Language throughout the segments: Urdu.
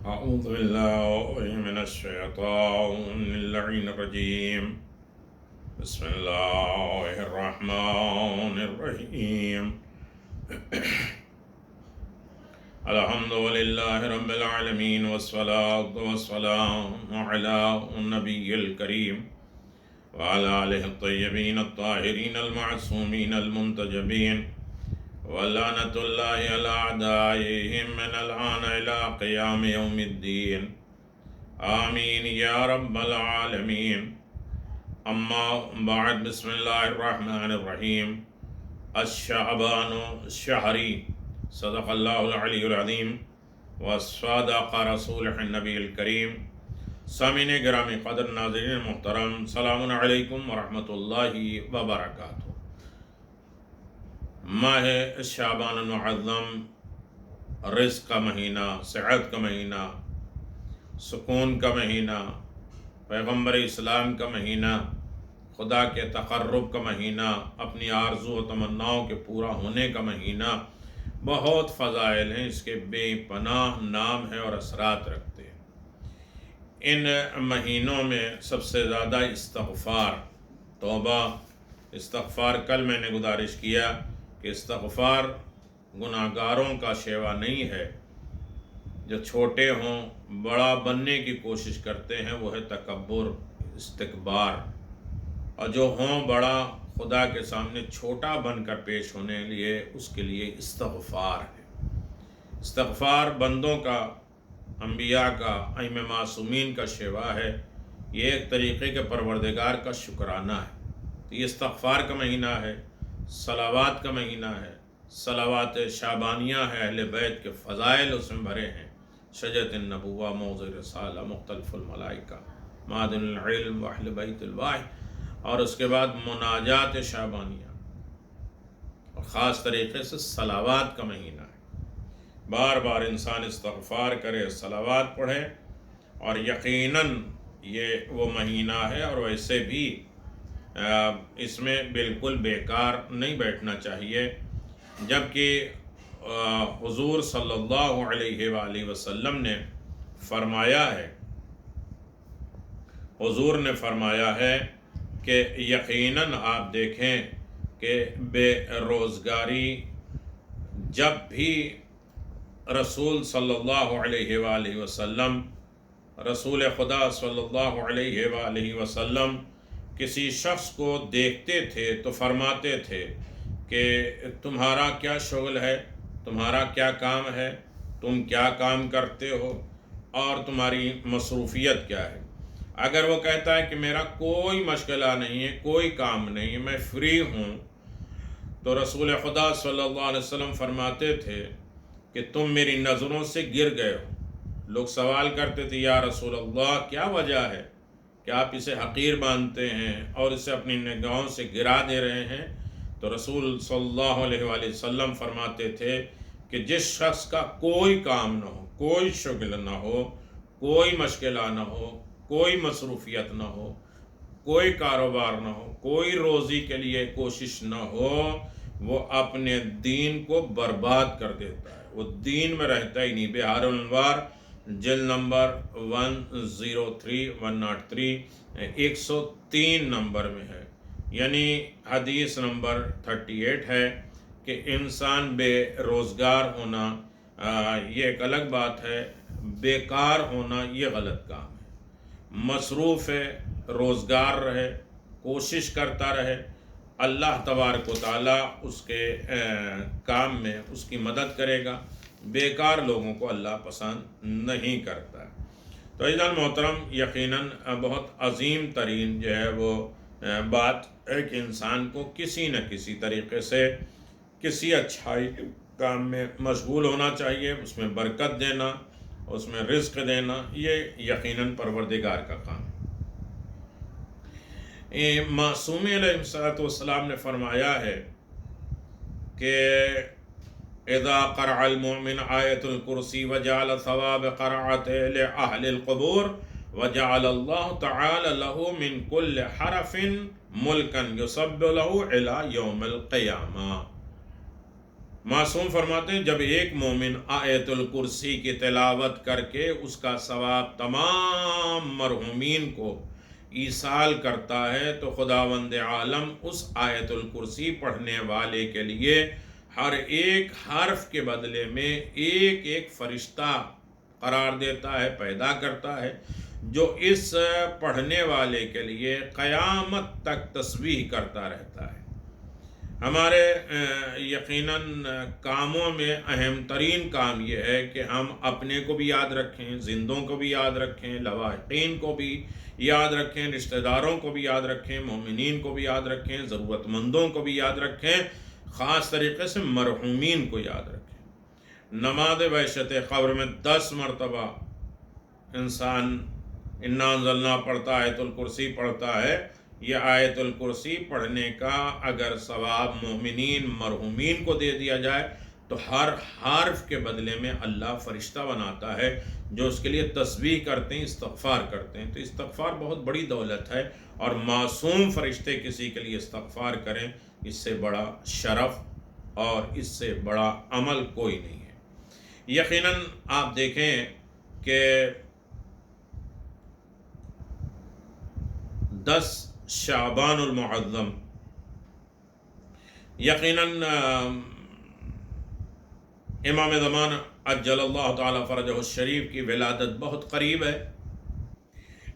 أعوذ بالله من الشيطان اللعين الرجيم. بسم الله الرحمن الرحيم. الحمد لله رب العالمين والصلاة والسلام على النبي الكريم وعلى آله الطيبين الطاهرين المعصومين المنتجبين ولعنة الله على أعدائهم من الآن إلى قيام يوم الدين. آمين يا رب العالمين. أما بعد، بسم الله الرحمن الرحيم. الشعبان شهري، صدق الله العلي العظيم وصدق رسوله النبي الكريم. سامعین گرامی قدر، ناظرین محترم، سلام علیکم ورحمۃ اللہ وبرکاتہ. ماہ شعبان المعظم رزق کا مہینہ، صحت کا مہینہ، سکون کا مہینہ، پیغمبر اسلام کا مہینہ، خدا کے تقرب کا مہینہ، اپنی آرزو و تمناؤں کے پورا ہونے کا مہینہ. بہت فضائل ہیں، اس کے بے پناہ نام ہیں اور اثرات رکھتے ہیں. ان مہینوں میں سب سے زیادہ استغفار، توبہ، استغفار. کل میں نے گزارش کیا کہ استغفار گناہ گاروں کا شیوا نہیں ہے. جو چھوٹے ہوں، بڑا بننے کی کوشش کرتے ہیں، وہ ہے تکبر، استکبار. اور جو ہوں بڑا، خدا کے سامنے چھوٹا بن کر پیش ہونے لیے، اس کے لیے استغفار ہے. استغفار بندوں کا، انبیاء کا، ائمہ معصومین کا شیوا ہے. یہ ایک طریقے کے پروردگار کا شکرانہ ہے. یہ استغفار کا مہینہ ہے، صلوات کا مہینہ ہے. صلوات شعبانیہ ہے، اہل بیت کے فضائل اس میں بھرے ہیں. شجرۃ النبوہ، موضع رسالہ، مختلف الملائکہ، معدن العلم، اہل بیت الواحد. اور اس کے بعد مناجات شعبانیہ، اور خاص طریقے سے صلوات کا مہینہ ہے. بار بار انسان استغفار کرے، صلوات پڑھے، اور یقیناً یہ وہ مہینہ ہے. اور ویسے بھی اس میں بالکل بیکار نہیں بیٹھنا چاہیے. جبکہ حضور صلی اللہ علیہ وآلہ وسلم نے فرمایا ہے، حضور نے فرمایا ہے کہ یقیناً آپ دیکھیں کہ بے روزگاری جب بھی رسول صلی اللہ علیہ وآلہ وسلم، رسول خدا صلی اللہ علیہ وآلہ وسلم کسی شخص کو دیکھتے تھے تو فرماتے تھے کہ تمہارا کیا شغل ہے، تمہارا کیا کام ہے، تم کیا کام کرتے ہو، اور تمہاری مصروفیت کیا ہے. اگر وہ کہتا ہے کہ میرا کوئی مشغلہ نہیں ہے، کوئی کام نہیں ہے، میں فری ہوں، تو رسول خدا صلی اللہ علیہ وسلم فرماتے تھے کہ تم میری نظروں سے گر گئے ہو. لوگ سوال کرتے تھے، یا رسول اللہ کیا وجہ ہے کہ آپ اسے حقیر مانتے ہیں اور اسے اپنی نگاہوں سے گرا دے رہے ہیں؟ تو رسول صلی اللہ علیہ وآلہ وسلم فرماتے تھے کہ جس شخص کا کوئی کام نہ ہو، کوئی شغل نہ ہو، کوئی مشغلہ نہ ہو، کوئی مصروفیت نہ ہو، کوئی کاروبار نہ ہو، کوئی روزی کے لیے کوشش نہ ہو، وہ اپنے دین کو برباد کر دیتا ہے. وہ دین میں رہتا ہی نہیں. بہار الانوار جلد نمبر 103 103 نمبر میں ہے. یعنی حدیث نمبر 38 ہے کہ انسان بے روزگار ہونا یہ ایک الگ بات ہے، بیکار ہونا یہ غلط کام ہے. مصروف ہے، روزگار رہے، کوشش کرتا رہے. اللہ تبارک و تعالیٰ اس کے کام میں اس کی مدد کرے گا. بیکار لوگوں کو اللہ پسند نہیں کرتا. تو عزیزان محترم، یقیناً بہت عظیم ترین جو ہے وہ بات ہے کہ انسان کو کسی نہ کسی طریقے سے کسی اچھائی کام میں مشغول ہونا چاہیے. اس میں برکت دینا، اس میں رزق دینا، یہ یقیناً پروردگار کا کام ہے. معصوم علیہ السلام نے فرمایا ہے کہ اذا قرأ المؤمن آیت الکرسی وجعل ثواب قرأته لأهل القبور وجعل الله تعالی له من كل حرف ملکا یصب له الى یوم القیامہ. معصوم فرماتے ہیں جب ایک مومن آیت الکرسی کی تلاوت کر کے اس کا ثواب تمام مرحومین کو ایصال کرتا ہے تو خداوند عالم اس آیت الکرسی پڑھنے والے کے لیے ہر ایک حرف کے بدلے میں ایک ایک فرشتہ قرار دیتا ہے، پیدا کرتا ہے، جو اس پڑھنے والے کے لیے قیامت تک تسبیح کرتا رہتا ہے۔ ہمارے یقیناً کاموں میں اہم ترین کام یہ ہے کہ ہم اپنے کو بھی یاد رکھیں، زندوں کو بھی یاد رکھیں، لواحقین کو بھی یاد رکھیں، رشتہ داروں کو بھی یاد رکھیں، مومنین کو بھی یاد رکھیں، ضرورت مندوں کو بھی یاد رکھیں، خاص طریقے سے مرحومین کو یاد رکھیں۔ نماز وحشت قبر میں 10 مرتبہ انسان انا انزلنا پڑھتا ہے، آیت الکرسی پڑھتا ہے۔ یہ آیت الکرسی پڑھنے کا اگر ثواب مومنین مرحومین کو دے دیا جائے تو ہر حرف کے بدلے میں اللہ فرشتہ بناتا ہے جو اس کے لیے تسبیح کرتے ہیں، استغفار کرتے ہیں۔ تو استغفار بہت بڑی دولت ہے، اور معصوم فرشتے کسی کے لیے استغفار کریں، اس سے بڑا شرف اور اس سے بڑا عمل کوئی نہیں ہے۔ یقیناً آپ دیکھیں کہ 10 شعبان المعظم، یقیناً امام زمان عجل اللہ تعالیٰ فرجہ الشریف کی ولادت بہت قریب ہے،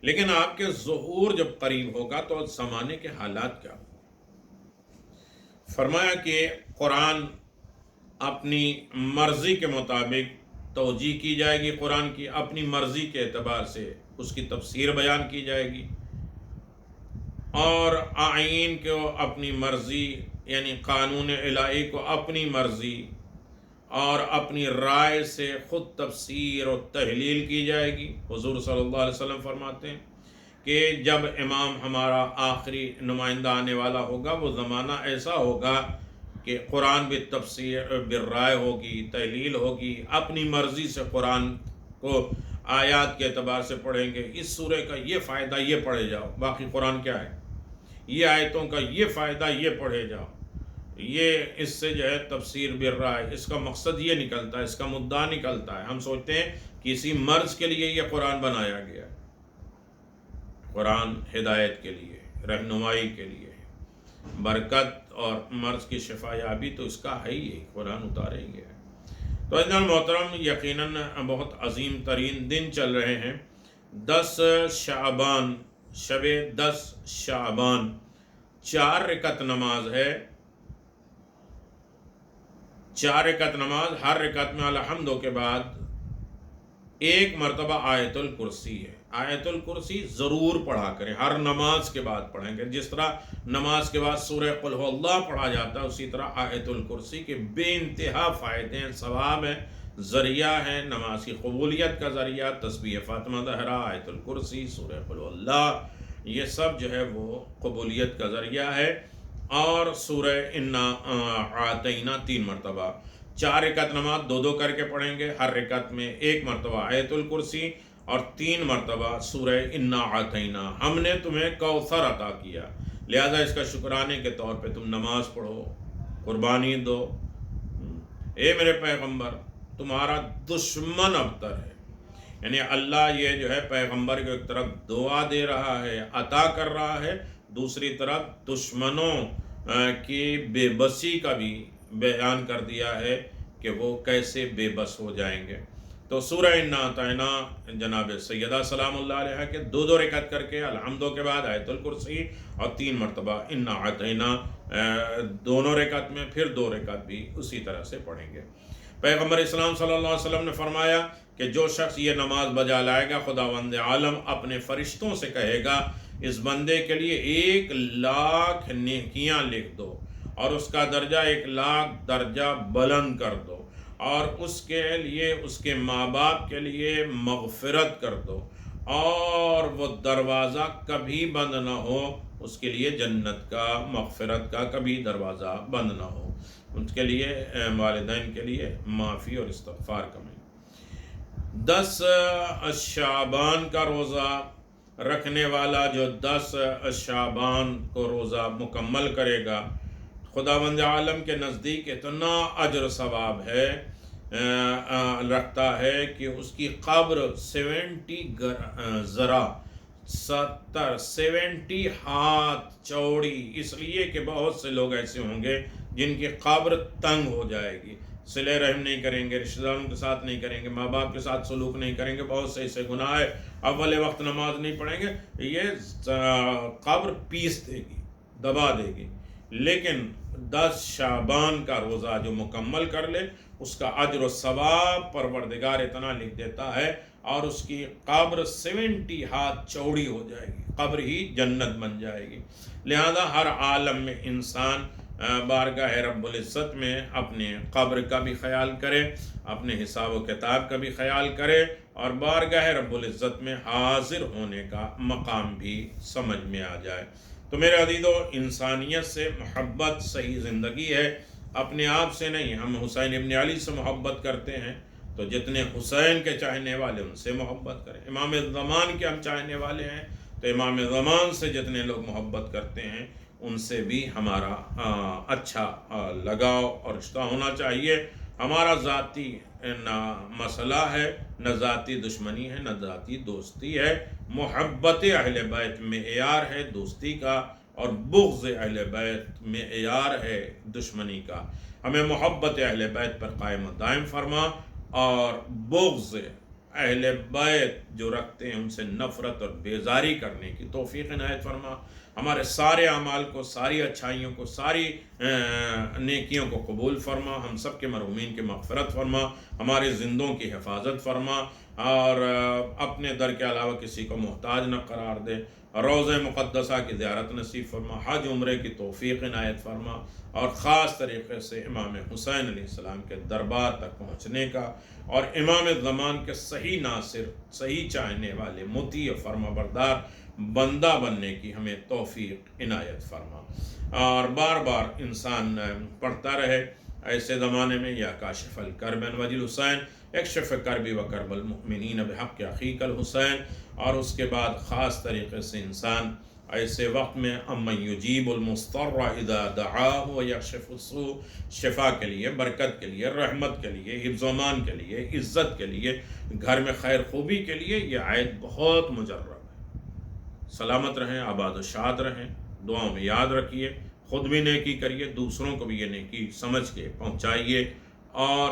لیکن آپ کے ظہور جب قریب ہوگا تو زمانے کے حالات کیا ہوں؟ فرمایا کہ قرآن اپنی مرضی کے مطابق توجیہ کی جائے گی، قرآن کی اپنی مرضی کے اعتبار سے اس کی تفسیر بیان کی جائے گی، اور آئین کو اپنی مرضی یعنی قانون الہی کو اپنی مرضی اور اپنی رائے سے خود تفسیر اور تحلیل کی جائے گی۔ حضور صلی اللہ علیہ وسلم فرماتے ہیں کہ جب امام ہمارا آخری نمائندہ آنے والا ہوگا، وہ زمانہ ایسا ہوگا کہ قرآن بھی تفسیر بالرائے ہوگی، تحلیل ہوگی، اپنی مرضی سے قرآن کو آیات کے اعتبار سے پڑھیں گے۔ اس سورے کا یہ فائدہ یہ پڑھے جاؤ، باقی قرآن کیا ہے، یہ آیتوں کا یہ فائدہ یہ پڑھے جاؤ، یہ اس سے جو ہے تفسیر بالرائے، اس کا مقصد یہ نکلتا ہے، اس کا مدعا نکلتا ہے۔ ہم سوچتے ہیں کسی مرض کے لیے یہ قرآن بنایا گیا ہے۔ قرآن ہدایت کے لیے، رہنمائی کے لیے، برکت اور مرض کی شفا یابی تو اس کا ہے ہی، قرآن اتارے ہی ہے۔ تو عزیزان محترم، یقیناً بہت عظیم ترین دن چل رہے ہیں۔ 10 شعبان، شب 10 شعبان، 4 رکعت نماز ہے، 4 رکعت نماز، ہر رکعت میں الحمدو کے بعد 1 مرتبہ آیت الکرسی ہے۔ آیت الکرسی ضرور پڑھا کریں، ہر نماز کے بعد پڑھیں گے۔ جس طرح نماز کے بعد سورہ قل هو اللہ پڑھا جاتا ہے، اسی طرح آیت الکرسی کے بے انتہا فائدے ہیں، ثواب ہیں، ذریعہ ہے نماز کی قبولیت کا ذریعہ۔ تسبیح فاطمہ زہرا، آیت الکرسی، سورہ قل هو اللہ، یہ سب جو ہے وہ قبولیت کا ذریعہ ہے۔ اور سورہ انا اعطینا 3 مرتبہ، 4 رکعت نماز 2 کر کے پڑھیں گے، ہر رکعت میں 1 مرتبہ آیت الکرسی اور 3 مرتبہ سورہ انا اعطینا۔ ہم نے تمہیں کوثر عطا کیا، لہذا اس کا شکرانے کے طور پہ تم نماز پڑھو، قربانی دو۔ اے میرے پیغمبر، تمہارا دشمن ابتر ہے، یعنی اللہ یہ جو ہے پیغمبر کو ایک طرف دعا دے رہا ہے، عطا کر رہا ہے، دوسری طرف دشمنوں کی بے بسی کا بھی بیان کر دیا ہے کہ وہ کیسے بے بس ہو جائیں گے۔ تو سورہ انا اعطینا جناب سیدہ سلام اللہ علیہ کے 2 رکعت کر کے الحمدو کے بعد آیت الکرسی اور 3 مرتبہ انا اعطینا دونوں رکعت میں، پھر 2 رکعت بھی اسی طرح سے پڑھیں گے۔ پیغمبر اسلام صلی اللہ علیہ وسلم نے فرمایا کہ جو شخص یہ نماز بجا لائے گا، خداوند عالم اپنے فرشتوں سے کہے گا اس بندے کے لیے 1,00,000 نیکیاں لکھ دو، اور اس کا درجہ 1,00,000 درجہ بلند کر دو، اور اس کے لیے، اس کے ماں باپ کے لیے مغفرت کر دو، اور وہ دروازہ کبھی بند نہ ہو، اس کے لیے جنت کا، مغفرت کا کبھی دروازہ بند نہ ہو، ان کے لیے، والدین کے لیے معافی اور استغفار کا مہینہ۔ 10 شعبان کا روزہ رکھنے والا جو 10 شعبان کو روزہ مکمل کرے گا، خداوند عالم کے نزدیک اتنا اجر و ثواب ہے رکھتا ہے کہ اس کی قبر 70 ذرا 70 ہاتھ چوڑی، اس لیے کہ بہت سے لوگ ایسے ہوں گے جن کی قبر تنگ ہو جائے گی، صلہ رحم نہیں کریں گے، رشتہ داروں کے ساتھ نہیں کریں گے، ماں باپ کے ساتھ سلوک نہیں کریں گے، بہت سے ایسے گناہ ہے، اول وقت نماز نہیں پڑھیں گے، یہ قبر پیس دے گی، دبا دے گی۔ لیکن 10 شعبان کا روزہ جو مکمل کر لے، اس کا اجر و ثواب پروردگار اتنا لکھ دیتا ہے، اور اس کی قبر 70 ہاتھ چوڑی ہو جائے گی، قبر ہی جنت بن جائے گی۔ لہذا ہر عالم میں انسان بارگاہ رب العزت میں اپنے قبر کا بھی خیال کرے، اپنے حساب و کتاب کا بھی خیال کرے، اور بارگاہ رب العزت میں حاضر ہونے کا مقام بھی سمجھ میں آ جائے۔ تو میرے عزیزو، انسانیت سے محبت صحیح زندگی ہے، اپنے آپ سے نہیں۔ ہم حسین ابن علی سے محبت کرتے ہیں تو جتنے حسین کے چاہنے والے ان سے محبت کریں، امام زمان کے ہم چاہنے والے ہیں تو امام زمان سے جتنے لوگ محبت کرتے ہیں ان سے بھی ہمارا اچھا لگاؤ اور رشتہ ہونا چاہیے۔ ہمارا ذاتی نہ مسئلہ ہے، نہ ذاتی دشمنی ہے، نہ ذاتی دوستی ہے۔ محبت اہل بیت معیار ہے دوستی کا، اور بغض اہل بیت معیار ہے دشمنی کا۔ ہمیں محبت اہل بیت پر قائم و دائم فرما، اور بغض اہل بیت جو رکھتے ہیں ان سے نفرت اور بیزاری کرنے کی توفیق عنایت فرما۔ ہمارے سارے اعمال کو، ساری اچھائیوں کو، ساری نیکیوں کو قبول فرما، ہم سب کے مرحومین کی مغفرت فرما، ہمارے زندوں کی حفاظت فرما، اور اپنے در کے علاوہ کسی کو محتاج نہ قرار دے، روضہ مقدسہ کی زیارت نصیب فرما، حج عمرے کی توفیق عنایت فرما، اور خاص طریقے سے امام حسین علیہ السلام کے دربار تک پہنچنے کا، اور امام زمان کے صحیح ناصر، صحیح چاہنے والے، مطیع فرما بردار بندہ بننے کی ہمیں توفیق عنایت فرما۔ اور بار بار انسان پڑھتا رہے ایسے زمانے میں یا کاشف الکرب من وجه الحسین، اکشف کربی و کرب المؤمنین بحق اخیک الحسین، اور اس کے بعد خاص طریقے سے انسان ایسے وقت میں امن یجیب المضطر اذا دعاہ ویکشف السوء، شفا کے لیے، برکت کے لیے، رحمت کے لیے، حفظ و امان کے لیے، عزت کے لیے، گھر میں خیر خوبی کے لیے یہ آیت بہت مجرب ہے۔ سلامت رہیں، آباد و شاد رہیں، دعاؤں میں یاد رکھیے، خود بھی نیکی کریے، دوسروں کو بھی یہ نیکی سمجھ کے پہنچائیے، اور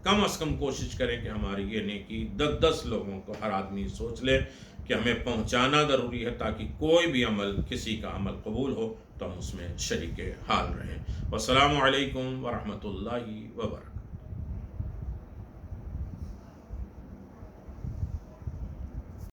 کم از کم کوشش کریں کہ ہماری یہ نیکی 10 لوگوں کو ہر آدمی سوچ لے کہ ہمیں پہنچانا ضروری ہے، تاکہ کوئی بھی عمل، کسی کا عمل قبول ہو تو ہم اس میں شریک حال رہیں۔ والسلام علیکم ورحمۃ اللہ وبرکاتہ۔